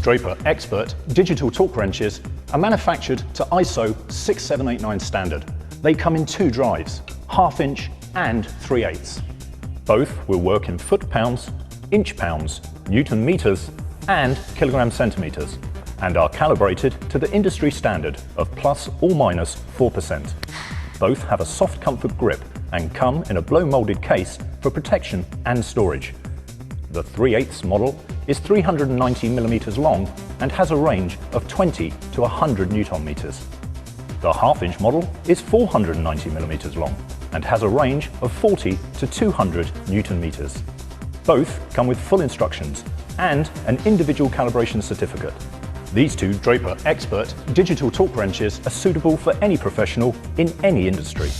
Draper Expert digital torque wrenches are manufactured to ISO 6789 standard. They come in two drives, 1/2 inch and 3/8. Both will work in foot-pounds, inch-pounds, newton-meters and kilogram-centimeters, and are calibrated to the industry standard of ±4%. Both have a soft comfort grip and come in a blow-molded case for protection and storage. The 3/8 model is 390mm long and has a range of 20 to 100 Nm. The 1/2 inch model is 490mm long and has a range of 40 to 200 Nm. Both come with full instructions and an individual calibration certificate. These two Draper Expert digital torque wrenches are suitable for any professional in any industry.